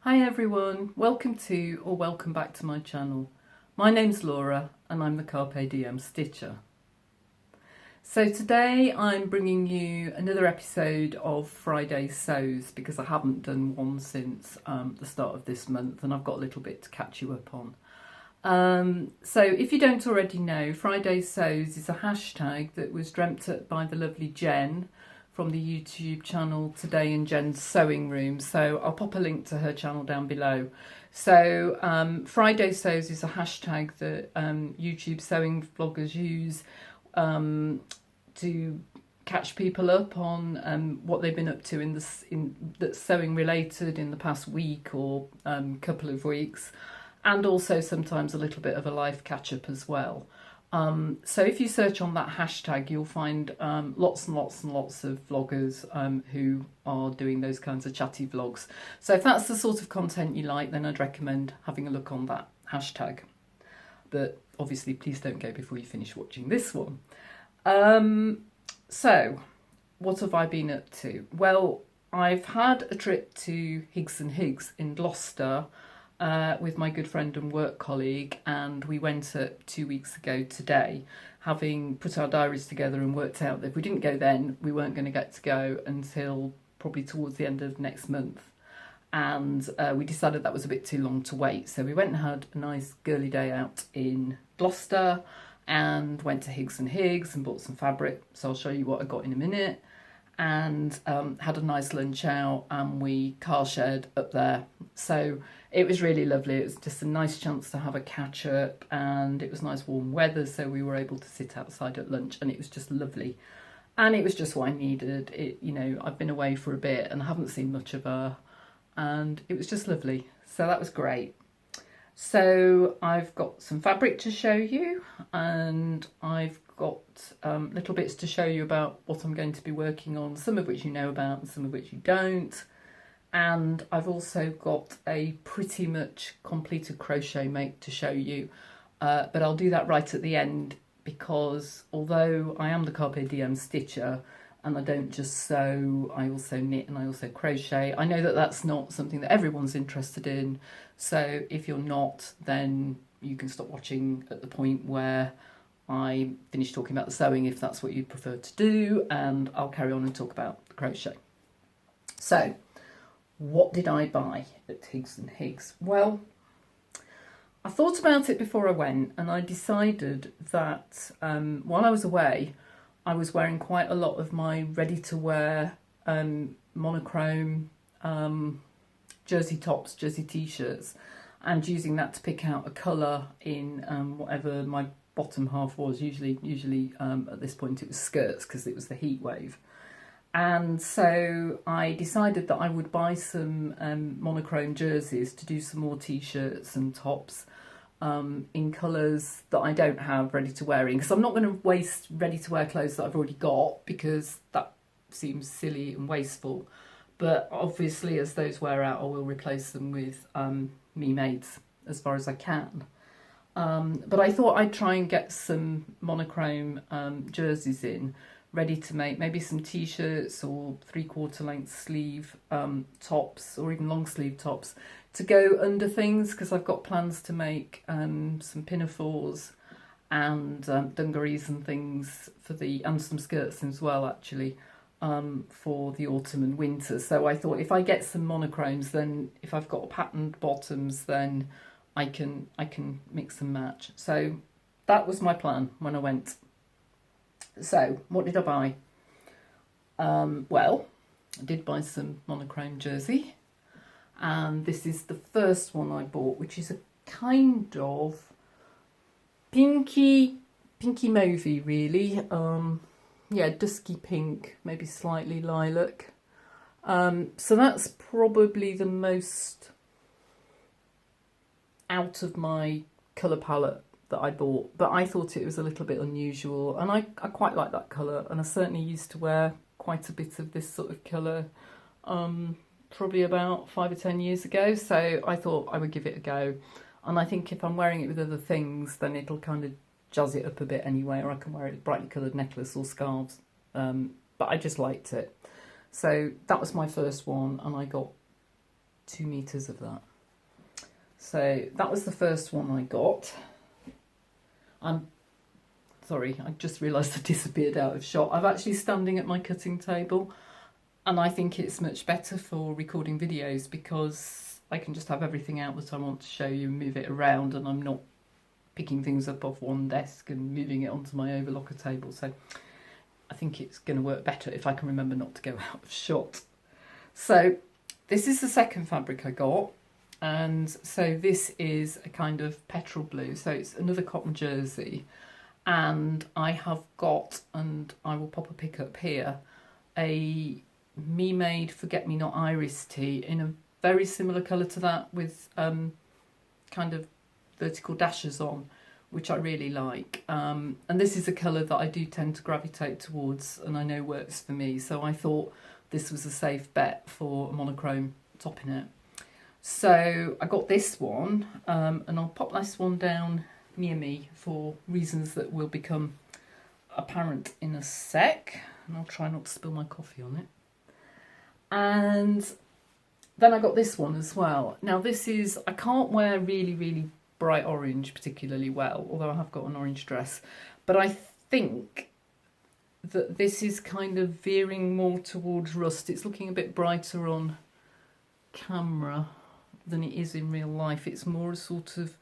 Hi everyone, welcome to or welcome back to my channel. My name's Laura and I'm the Carpe Diem Stitcher. So today I'm bringing you another episode of Friday Sews because I haven't done one since the start of this month and I've got a little bit to catch you up on. So if you don't already know, Friday Sews is a hashtag that was dreamt up by the lovely Jen from the YouTube channel Today in Jen's Sewing Room. So I'll pop a link to her channel down below. So Friday Sews is a hashtag that YouTube sewing vloggers use to catch people up on what they've been up to that's sewing related in the past week or couple of weeks, and also sometimes a little bit of a life catch up as well. So if you search on that hashtag, you'll find lots and lots and lots of vloggers who are doing those kinds of chatty vlogs. So if that's the sort of content you like, then I'd recommend having a look on that hashtag. But obviously, please don't go before you finish watching this one. So what have I been up to? Well, I've had a trip to Higgs and Higgs in Gloucester with my good friend and work colleague, and we went up 2 weeks ago today, having put our diaries together and worked out that if we didn't go then, we weren't going to get to go until probably towards the end of next month. And we decided that was a bit too long to wait. So we went and had a nice girly day out in Gloucester and went to Higgs and Higgs and bought some fabric. So I'll show you what I got in a minute. And had a nice lunch out and we car shared up there. So it was really lovely. It was just a nice chance to have a catch up, and it was nice warm weather, so we were able to sit outside at lunch, and it was just lovely. And it was just what I needed. I've been away for a bit and I haven't seen much of her, and it was just lovely. So that was great. So I've got some fabric to show you, and I've got little bits to show you about what I'm going to be working on, some of which you know about and some of which you don't. And I've also got a pretty much completed crochet make to show you, but I'll do that right at the end, because although I am the Carpe Diem Stitcher and I don't just sew, I also knit and I also crochet. I know that that's not something that everyone's interested in, so if you're not, then you can stop watching at the point where I finish talking about the sewing, if that's what you prefer to do, and I'll carry on and talk about the crochet. So what did I buy at Higgs and Higgs? Well, I thought about it before I went, and I decided that while I was away, I was wearing quite a lot of my ready-to-wear monochrome jersey tops, jersey t-shirts, and using that to pick out a colour in whatever my bottom half was. Usually at this point it was skirts, because it was the heat wave. And so I decided that I would buy some monochrome jerseys to do some more t-shirts and tops in colours that I don't have ready to wear in, because I'm not going to waste ready to wear clothes that I've already got, because that seems silly and wasteful. But obviously as those wear out, I will replace them with me-mades as far as I can. But I thought I'd try and get some monochrome jerseys in, ready to make maybe some t-shirts or 3/4 length sleeve tops, or even long sleeve tops to go under things, because I've got plans to make some pinafores and dungarees and things and some skirts as well, actually, for the autumn and winter. So I thought if I get some monochromes, then if I've got patterned bottoms, then I can mix and match. So that was my plan when I went. So what did I buy? Well, I did buy some monochrome jersey, and this is the first one I bought, which is a kind of pinky mauvey, really. Yeah, dusky pink, maybe slightly lilac. So that's probably the most out of my colour palette that I bought, but I thought it was a little bit unusual, and I quite like that colour, and I certainly used to wear quite a bit of this sort of colour probably about 5 or 10 years ago, so I thought I would give it a go. And I think if I'm wearing it with other things, then it'll kind of jazz it up a bit anyway, or I can wear it with brightly coloured necklace or scarves, but I just liked it. So that was my first one, and I got 2 meters of that. So that was the first one I got. I'm sorry, I just realised I disappeared out of shot. I'm actually standing at my cutting table, and I think it's much better for recording videos because I can just have everything out that I want to show you and move it around, and I'm not picking things up off one desk and moving it onto my overlocker table. So I think it's going to work better if I can remember not to go out of shot. So this is the second fabric I got. And so this is a kind of petrol blue, so it's another cotton jersey. And I have got, and I will pop a pic up here, a me-made Forget-Me-Not Iris tee in a very similar colour to that with kind of vertical dashes on, which I really like. And this is a colour that I do tend to gravitate towards and I know works for me. So I thought this was a safe bet for a monochrome top in it. So I got this one, and I'll pop this one down near me for reasons that will become apparent in a sec. And I'll try not to spill my coffee on it. And then I got this one as well. Now this is, I can't wear really, really bright orange particularly well, although I have got an orange dress. But I think that this is kind of veering more towards rust. It's looking a bit brighter on camera than it is in real life. It's more a sort of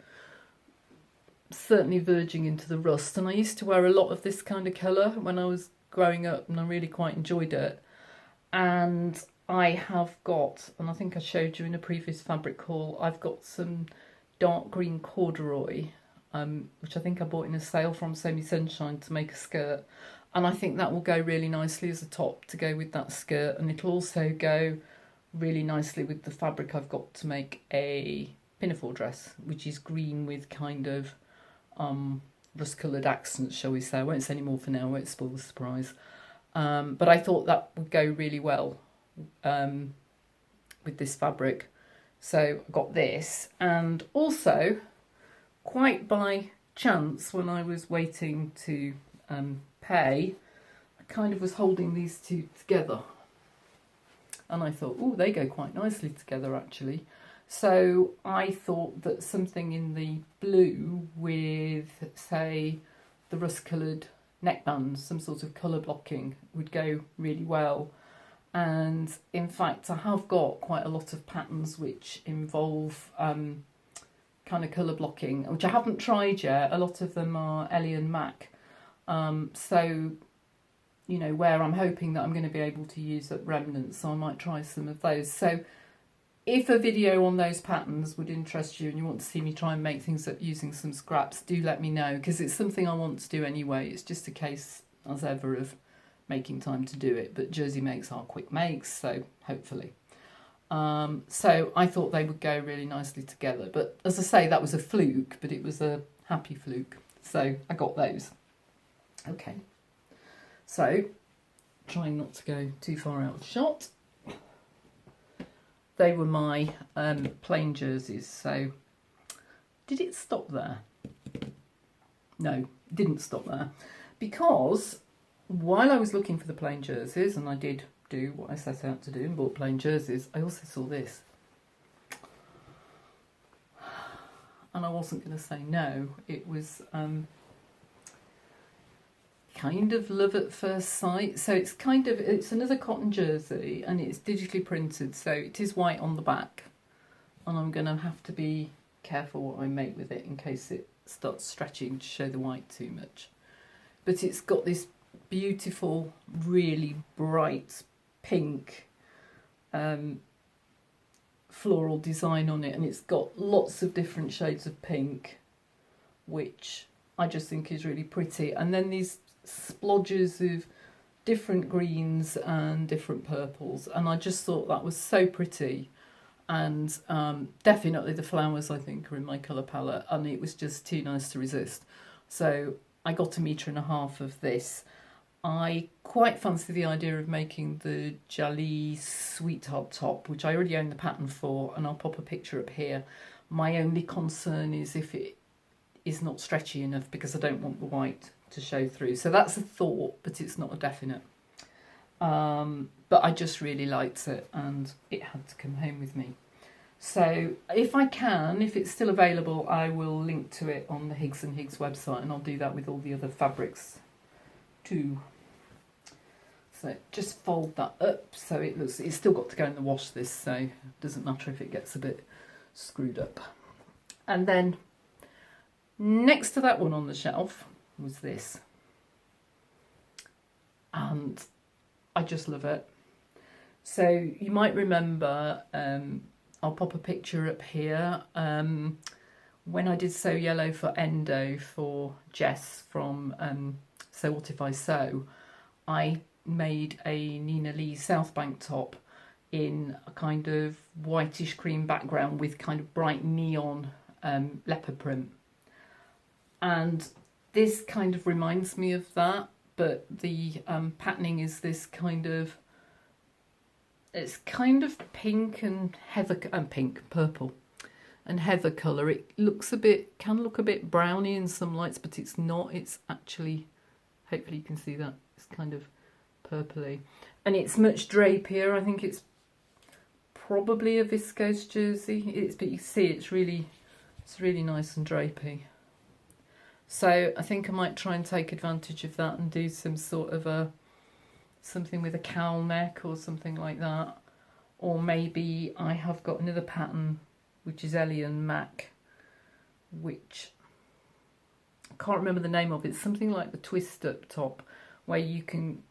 certainly verging into the rust, and I used to wear a lot of this kind of colour when I was growing up and I really quite enjoyed it. And I have got, and I think I showed you in a previous fabric haul, I've got some dark green corduroy, which I think I bought in a sale from Semi Sunshine to make a skirt, and I think that will go really nicely as a top to go with that skirt, and it'll also go really nicely with the fabric I've got to make a pinafore dress, which is green with kind of rust coloured accents, shall we say. I won't say any more for now, I won't spoil the surprise. But I thought that would go really well with this fabric. So I got this, and also quite by chance when I was waiting to pay, I kind of was holding these two together. And I thought, oh, they go quite nicely together, actually. So I thought that something in the blue with, say, the rust-coloured neckbands, some sort of colour blocking, would go really well. And in fact, I have got quite a lot of patterns which involve kind of colour blocking, which I haven't tried yet. A lot of them are Ellie and Mac. So you know, where I'm hoping that I'm going to be able to use up remnants, so I might try some of those. So if a video on those patterns would interest you and you want to see me try and make things up using some scraps, do let me know, because it's something I want to do anyway. It's just a case, as ever, of making time to do it, but jersey makes are quick makes, so hopefully. So I thought they would go really nicely together, but as I say, that was a fluke, but it was a happy fluke, so I got those. Okay. So, trying not to go too far out of shot. They were my plain jerseys. So, did it stop there? No, it didn't stop there. Because while I was looking for the plain jerseys, and I did do what I set out to do and bought plain jerseys, I also saw this. And I wasn't going to say no. It was kind of love at first sight. So it's another cotton jersey and it's digitally printed, so it is white on the back, and I'm going to have to be careful what I make with it in case it starts stretching to show the white too much. But it's got this beautiful, really bright pink floral design on it, and it's got lots of different shades of pink, which I just think is really pretty. And then these splodges of different greens and different purples, and I just thought that was so pretty. And definitely the flowers, I think, are in my colour palette, and it was just too nice to resist. So I got 1.5 meters of this. I quite fancy the idea of making the Jali Sweetheart top, which I already own the pattern for, and I'll pop a picture up here. My only concern is if it is not stretchy enough, because I don't want the white to show through. So that's a thought, but it's not a definite. But I just really liked it, and it had to come home with me. So if I can, if it's still available, I will link to it on the Higgs and Higgs website, and I'll do that with all the other fabrics too. So just fold that up so it looks, it's still got to go in the wash this, so it doesn't matter if it gets a bit screwed up. And then next to that one on the shelf was this. And I just love it. So you might remember, I'll pop a picture up here. When I did Sew Yellow for Endo for Jess from So What If I Sew, I made a Nina Lee South Bank top in a kind of whitish cream background with kind of bright neon leopard print. And this kind of reminds me of that, but the patterning is this kind of, it's kind of pink and heather, purple and heather colour. It looks a bit, can look a bit browny in some lights, but it's not. It's actually, hopefully you can see that, it's kind of purpley. And it's much drapier. I think it's probably a viscose jersey. But you see it's really nice and drapey. So I think I might try and take advantage of that and do some sort of a, something with a cowl neck or something like that. Or maybe I have got another pattern which is Ellie and Mac, which I can't remember the name of. It's something like the twist up top, where you can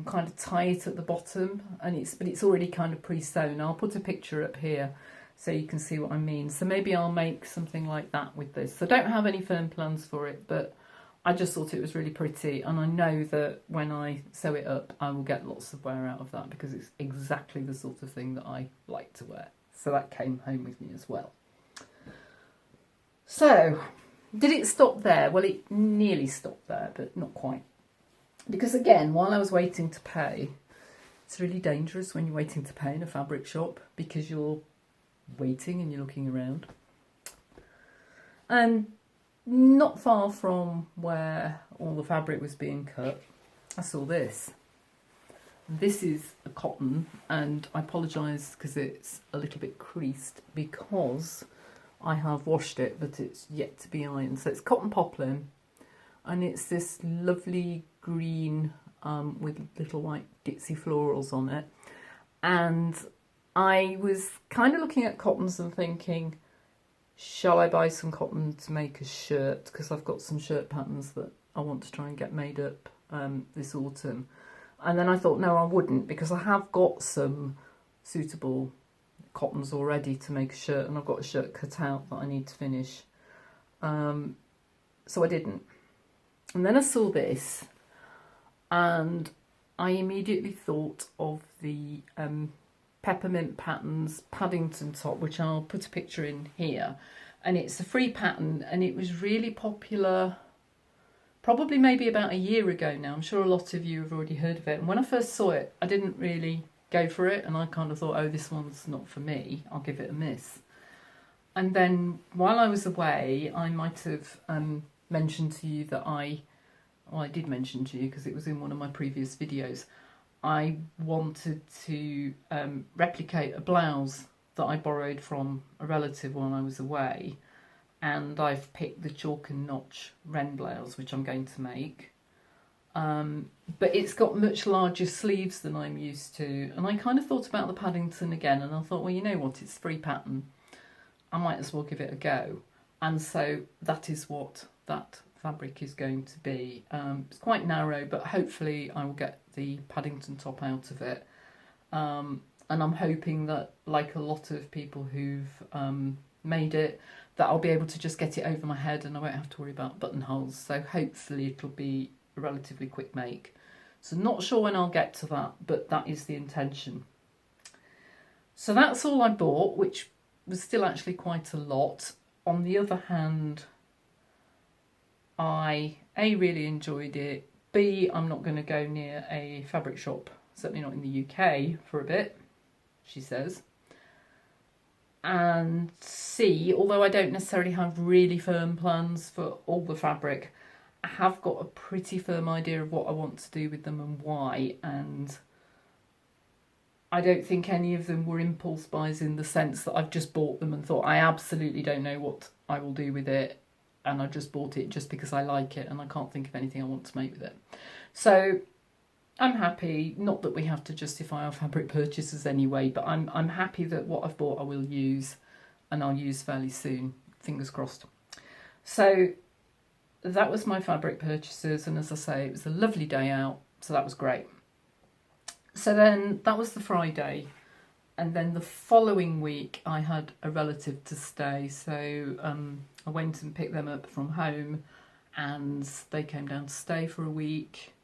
kind of tie it at the bottom, and it's already kind of pre-sewn. I'll put a picture up here so you can see what I mean. So maybe I'll make something like that with this. So I don't have any firm plans for it, but I just thought it was really pretty, and I know that when I sew it up I will get lots of wear out of that because it's exactly the sort of thing that I like to wear. So that came home with me as well. So did it stop there? Well, it nearly stopped there, but not quite. Because again, while I was waiting to pay, it's really dangerous when you're waiting to pay in a fabric shop because you're waiting and you're looking around. And not far from where all the fabric was being cut, I saw this. This is a cotton, and I apologise because it's a little bit creased because I have washed it, but it's yet to be ironed. So it's cotton poplin, and it's this lovely green with little white ditzy florals on it. And I was kind of looking at cottons and thinking, shall I buy some cotton to make a shirt? Because I've got some shirt patterns that I want to try and get made up this autumn. And then I thought, no, I wouldn't, because I have got some suitable cottons already to make a shirt, and I've got a shirt cut out that I need to finish. So I didn't. And then I saw this, and I immediately thought of the Peppermint Patterns Paddington top, which I'll put a picture in here. And it's a free pattern, and it was really popular probably maybe about a year ago now. I'm sure a lot of you have already heard of it. And when I first saw it, I didn't really go for it, and I kind of thought, oh, this one's not for me, I'll give it a miss. And then while I was away, I might have mentioned to you that I did mention to you because it was in one of my previous videos, I wanted to replicate a blouse that I borrowed from a relative while I was away, and I've picked the chalk and notch wren blouse, which I'm going to make. But it's got much larger sleeves than I'm used to, and I kind of thought about the Paddington again, and I thought, well, you know what, it's free pattern, I might as well give it a go. And so that is what that fabric is going to be. It's quite narrow, but hopefully I will get the Paddington top out of it. And I'm hoping that, like a lot of people who've made it, that I'll be able to just get it over my head and I won't have to worry about buttonholes. So hopefully it'll be a relatively quick make. So not sure when I'll get to that, but that is the intention. So that's all I bought, which was still actually quite a lot. On the other hand, I A, really enjoyed it, B, I'm not going to go near a fabric shop, certainly not in the UK, for a bit, she says. And C, although I don't necessarily have really firm plans for all the fabric, I have got a pretty firm idea of what I want to do with them and why, and I don't think any of them were impulse buys in the sense that I've just bought them and thought I absolutely don't know what I will do with it, and I just bought it just because I like it and I can't think of anything I want to make with it. So I'm happy, not that we have to justify our fabric purchases anyway, but I'm happy that what I've bought I will use, and I'll use fairly soon, fingers crossed. So that was my fabric purchases, and as I say, it was a lovely day out, so that was great. So then that was the Friday, and then the following week I had a relative to stay, so I went and picked them up from home, and they came down to stay for a week,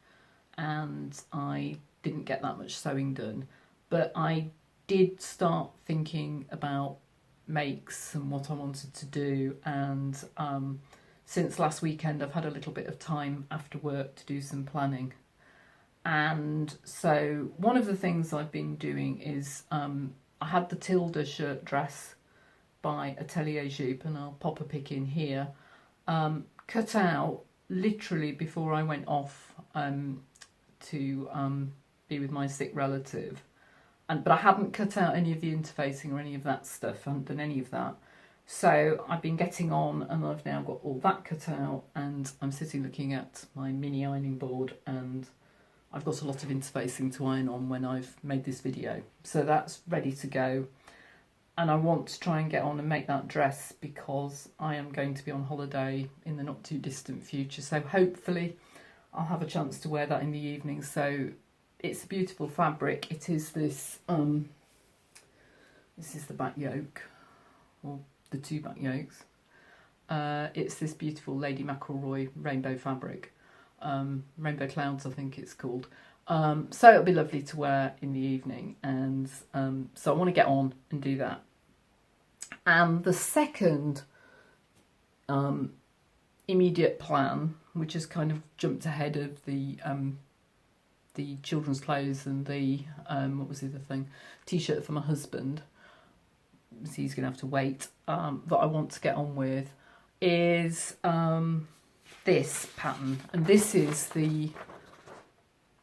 and I didn't get that much sewing done, but I did start thinking about makes and what I wanted to do, and since last weekend I've had a little bit of time after work to do some planning. And so one of the things I've been doing is I had the Tilda shirt dress by Atelier Jupe, and I'll pop a pic in here, cut out literally before I went off to be with my sick relative. But I hadn't cut out any of the interfacing or any of that stuff. I hadn't done any of that. So I've been getting on, and I've now got all that cut out, and I'm sitting looking at my mini ironing board, and I've got a lot of interfacing to iron on when I've made this video. So that's ready to go. And I want to try and get on and make that dress because I am going to be on holiday in the not too distant future. So hopefully I'll have a chance to wear that in the evening. So it's a beautiful fabric. It is this, this is the back yoke, or the two back yokes. It's this beautiful Lady McElroy rainbow fabric. Rainbow Clouds, I think it's called. So it'll be lovely to wear in the evening, and so I want to get on and do that. And the second immediate plan, which has kind of jumped ahead of the children's clothes and the what was the other thing, t-shirt for my husband, so he's gonna have to wait, that I want to get on with is this pattern, and this is the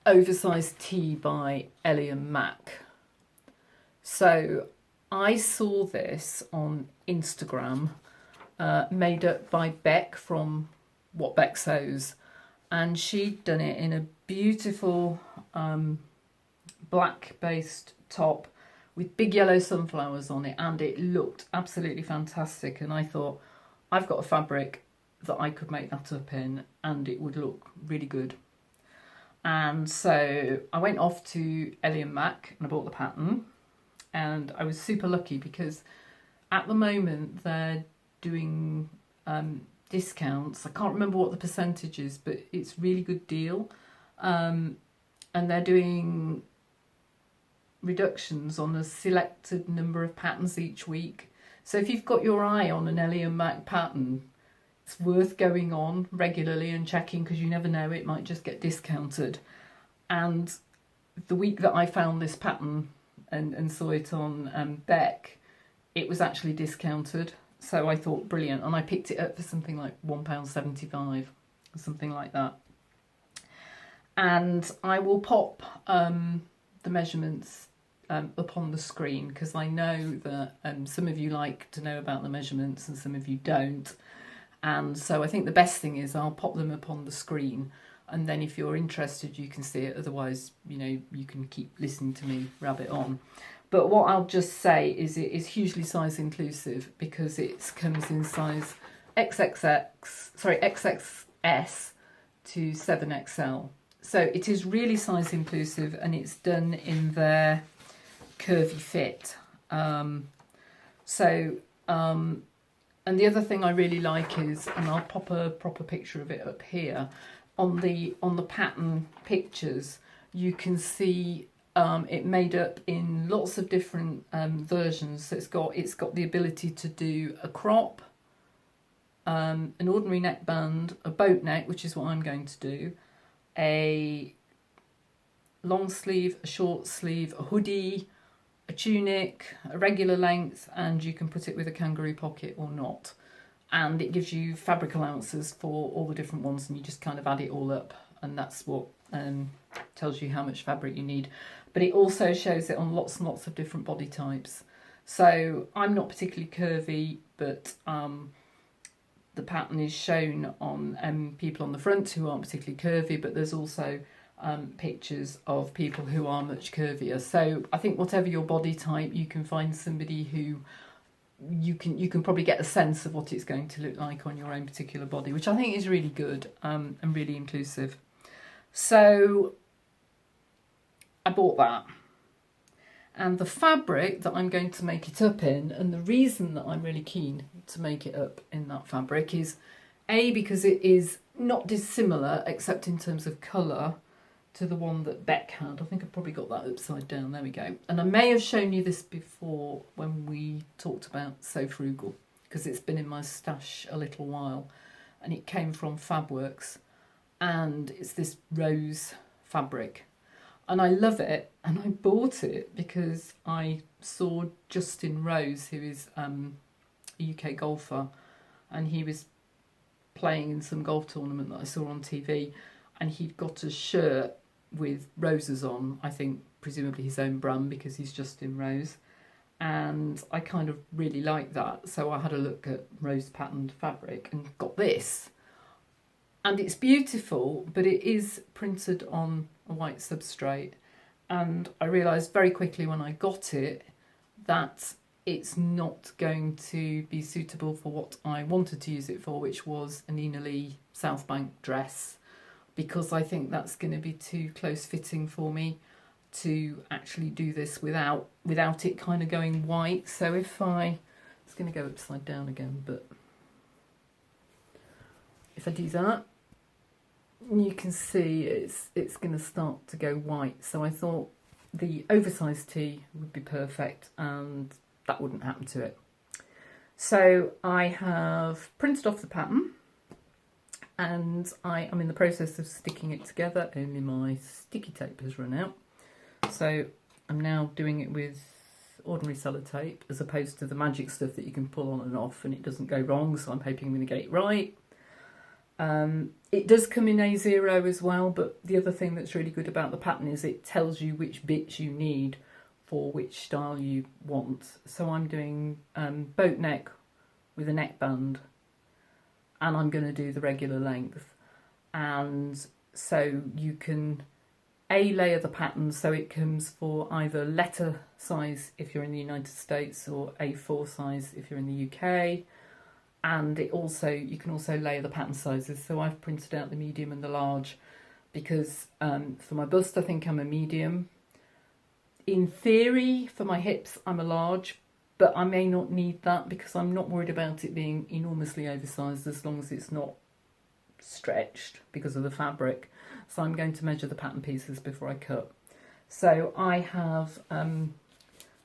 oversized tee by Ellie and Mac. So I saw this on Instagram, made up by Beck from What Beck Sews, and she'd done it in a beautiful black based top with big yellow sunflowers on it, and it looked absolutely fantastic. And I thought, I've got a fabric that I could make that up in, and it would look really good. And so I went off to Ellie and Mac and I bought the pattern, and I was super lucky because at the moment they're doing discounts. I can't remember what the percentage is, but it's a really good deal, and they're doing reductions on a selected number of patterns each week. So if you've got your eye on an Ellie and Mac pattern, it's worth going on regularly and checking, because you never know, it might just get discounted. And the week that I found this pattern and saw it on Beck, it was actually discounted. So I thought, brilliant. And I picked it up for something like £1.75 or something like that. And I will pop the measurements up on the screen, because I know that some of you like to know about the measurements and some of you don't. And so I think the best thing is I'll pop them up on the screen, and then if you're interested you can see it. Otherwise, you know, you can keep listening to me rabbit on. But what I'll just say is it is hugely size inclusive, because it comes in size XXS to 7XL. So it is really size inclusive, and it's done in their curvy fit. And the other thing I really like is, and I'll pop a proper picture of it up here, on the pattern pictures, you can see it made up in lots of different versions. So it's got the ability to do a crop, an ordinary neckband, a boat neck, which is what I'm going to do, a long sleeve, a short sleeve, a hoodie, a tunic, a regular length, and you can put it with a kangaroo pocket or not. And it gives you fabric allowances for all the different ones, and you just kind of add it all up, and that's what tells you how much fabric you need. but it also shows it on lots and lots of different body types. So I'm not particularly curvy, but the pattern is shown on people on the front who aren't particularly curvy, but there's also pictures of people who are much curvier. So I think whatever your body type, you can find somebody who you can probably get a sense of what it's going to look like on your own particular body, which I think is really good and really inclusive. So I bought that. And the fabric that I'm going to make it up in, and the reason that I'm really keen to make it up in that fabric is A, because it is not dissimilar except in terms of colour to the one that Beck had. I think I've probably got that upside down. There we go. And I may have shown you this before when we talked about So Frugal, because it's been in my stash a little while, and it came from Fabworks, and it's this rose fabric. And I love it, and I bought it because I saw Justin Rose, who is a UK golfer, and he was playing in some golf tournament that I saw on TV, and he'd got a shirt with roses on, I think presumably his own brand because he's Justin Rose, and I kind of really liked that, so I had a look at rose patterned fabric and got this. And it's beautiful, but it is printed on a white substrate, and I realised very quickly when I got it that it's not going to be suitable for what I wanted to use it for, which was a Nina Lee South Bank dress, because I think that's going to be too close fitting for me to actually do this without it kind of going white. So if it's going to go upside down again, but if I do that, you can see it's going to start to go white. So I thought the oversized tee would be perfect, and that wouldn't happen to it. So I have printed off the pattern, and I am in the process of sticking it together, only my sticky tape has run out. So I'm now doing it with ordinary sellotape as opposed to the magic stuff that you can pull on and off and it doesn't go wrong, so I'm hoping I'm going to get it right. It does come in A0 as well, but the other thing that's really good about the pattern is it tells you which bits you need for which style you want. So I'm doing boat neck with a neckband, and I'm going to do the regular length. And so you can layer the pattern so it comes for either letter size if you're in the United States or A4 size if you're in the UK. And you can also layer the pattern sizes. So I've printed out the medium and the large because for my bust I think I'm a medium. In theory, for my hips I'm a large, but I may not need that because I'm not worried about it being enormously oversized as long as it's not stretched because of the fabric. So I'm going to measure the pattern pieces before I cut. So I have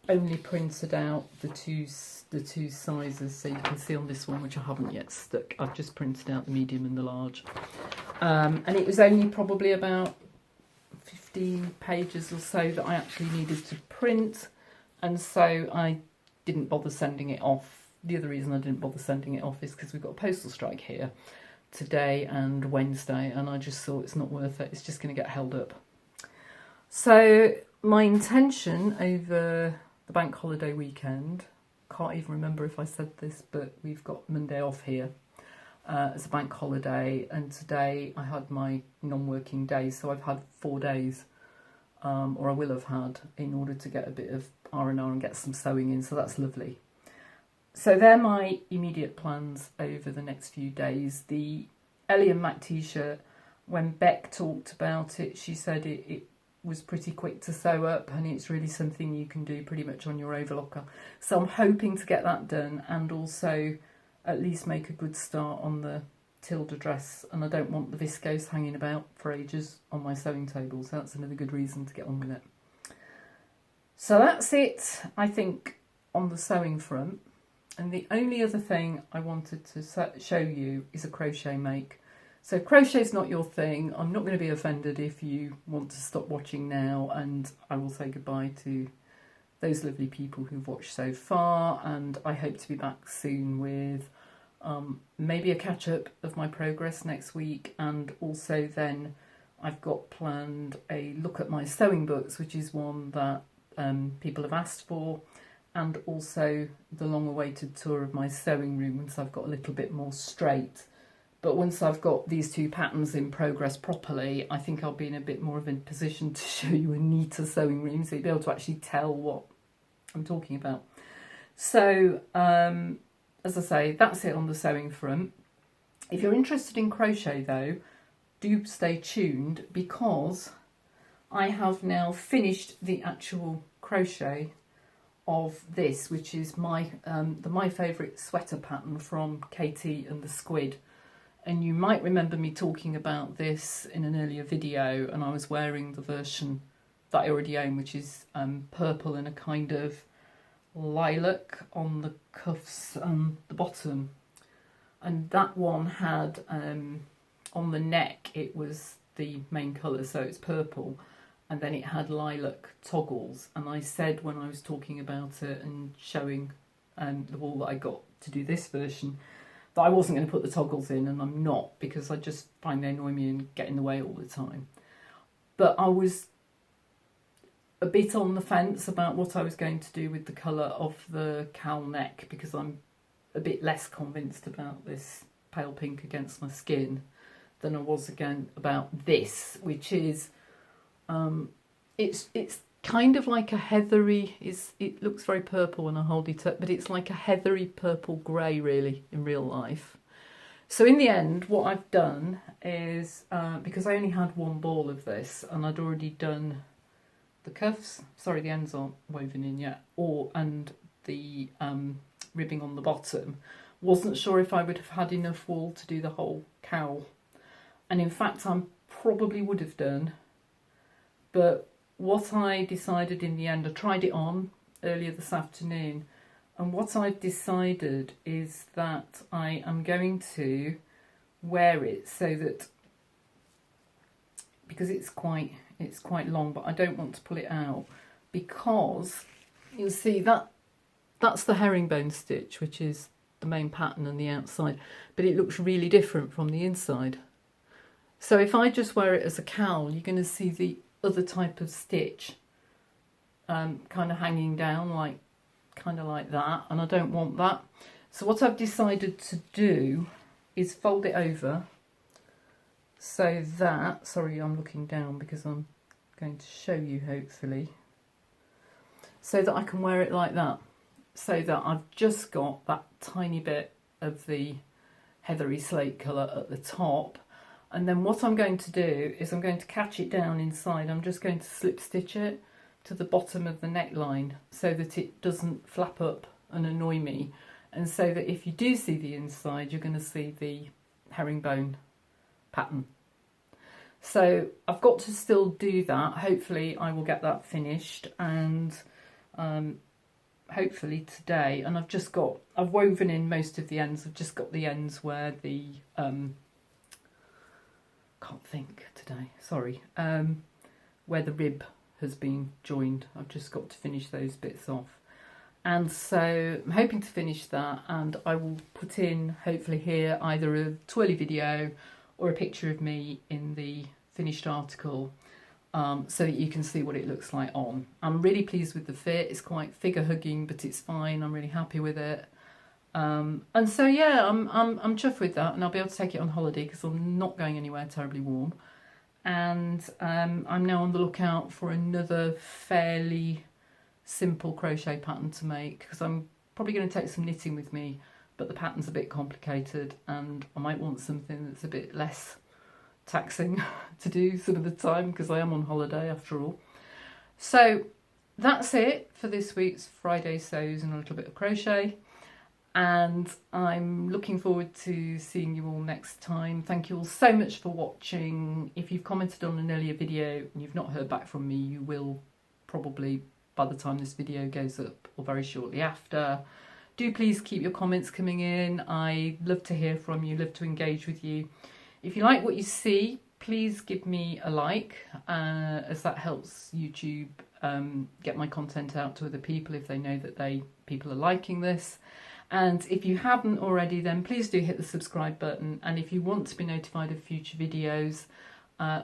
only printed out the two sizes, so you can see on this one, which I haven't yet stuck, I've just printed out the medium and the large, and it was only probably about 15 pages or so that I actually needed to print, and so I didn't bother sending it off. The other reason I didn't bother sending it off is because we've got a postal strike here today and Wednesday, and I just thought it's not worth it, it's just going to get held up. So my intention over the bank holiday weekend, can't even remember if I said this, but we've got Monday off here as a bank holiday, and today I had my non-working day, so I've had 4 days, or I will have had, in order to get a bit of R&R and get some sewing in, so that's lovely. So they're my immediate plans over the next few days. The Ellie and Mac t-shirt, when Beck talked about it, she said it was pretty quick to sew up, and it's really something you can do pretty much on your overlocker. So I'm hoping to get that done and also at least make a good start on the Tilda dress, and I don't want the viscose hanging about for ages on my sewing table, so that's another good reason to get on with it. So that's it, I think, on the sewing front. And the only other thing I wanted to show you is a crochet make. So crochet's not your thing. I'm not going to be offended if you want to stop watching now, and I will say goodbye to those lovely people who've watched so far, and I hope to be back soon with maybe a catch-up of my progress next week, and also then I've got planned a look at my sewing books, which is one that people have asked for, and also the long-awaited tour of my sewing room once I've got a little bit more straight. But once I've got these two patterns in progress properly, I think I'll be in a bit more of a position to show you a neater sewing room, so you'll be able to actually tell what I'm talking about. So, as I say, that's it on the sewing front. If you're interested in crochet though, do stay tuned, because I have now finished the actual crochet of this, which is my favourite sweater pattern from Katie and the Squid. And you might remember me talking about this in an earlier video, and I was wearing the version that I already own, which is purple and a kind of lilac on the cuffs and the bottom. And that one had, on the neck, it was the main colour, so it's purple, and then it had lilac toggles. And I said when I was talking about it and showing the wool that I got to do this version, that I wasn't going to put the toggles in, and I'm not, because I just find they annoy me and get in the way all the time. But I was a bit on the fence about what I was going to do with the colour of the cowl neck, because I'm a bit less convinced about this pale pink against my skin than I was again about this, which is it's kind of like a heathery, it looks very purple when I hold it up, but it's like a heathery purple grey really in real life. So in the end, what I've done is, because I only had one ball of this and I'd already done the cuffs, sorry the ends aren't woven in yet, and the ribbing on the bottom, wasn't sure if I would have had enough wool to do the whole cowl. And in fact I probably would have done, but what I decided in the end, I tried it on earlier this afternoon, and what I've decided is that I am going to wear it so that, because it's quite long, but I don't want to pull it out, because you'll see that that's the herringbone stitch, which is the main pattern on the outside, but it looks really different from the inside. So if I just wear it as a cowl, you're going to see the other type of stitch kind of hanging down, kind of like that, and I don't want that. So what I've decided to do is fold it over so that, sorry I'm looking down because I'm going to show you hopefully, so that I can wear it like that, so that I've just got that tiny bit of the heathery slate colour at the top. And then what I'm going to do is I'm going to catch it down inside. I'm just going to slip stitch it to the bottom of the neckline so that it doesn't flap up and annoy me, and so that if you do see the inside, you're going to see the herringbone pattern. So I've got to still do that. Hopefully I will get that finished, and hopefully today. And I've woven in most of the ends. I've just got the ends where the can't think today, sorry, where the rib has been joined. I've just got to finish those bits off, and so I'm hoping to finish that, and I will put in hopefully here either a twirly video or a picture of me in the finished article, so that you can see what it looks like on. I'm really pleased with the fit. It's quite figure hugging, but it's fine. I'm really happy with it. And so yeah, I'm chuffed with that, and I'll be able to take it on holiday because I'm not going anywhere terribly warm. And I'm now on the lookout for another fairly simple crochet pattern to make, because I'm probably going to take some knitting with me, but the pattern's a bit complicated and I might want something that's a bit less taxing to do some of the time, because I am on holiday after all. So that's it for this week's Friday Sews and a little bit of crochet. And I'm looking forward to seeing you all next time. Thank you all so much for watching. If you've commented on an earlier video and you've not heard back from me, you will probably by the time this video goes up, or very shortly after. Do please keep your comments coming in. I love to hear from you, love to engage with you. If you like what you see, please give me a like, as that helps YouTube get my content out to other people if they know that people are liking this. And if you haven't already, then please do hit the subscribe button. And if you want to be notified of future videos,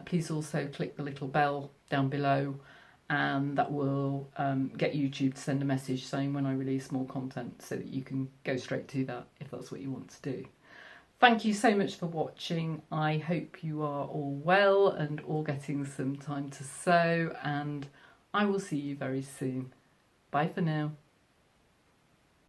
please also click the little bell down below, and that will get YouTube to send a message saying when I release more content, so that you can go straight to that if that's what you want to do. Thank you so much for watching. I hope you are all well and all getting some time to sew, and I will see you very soon. Bye for now.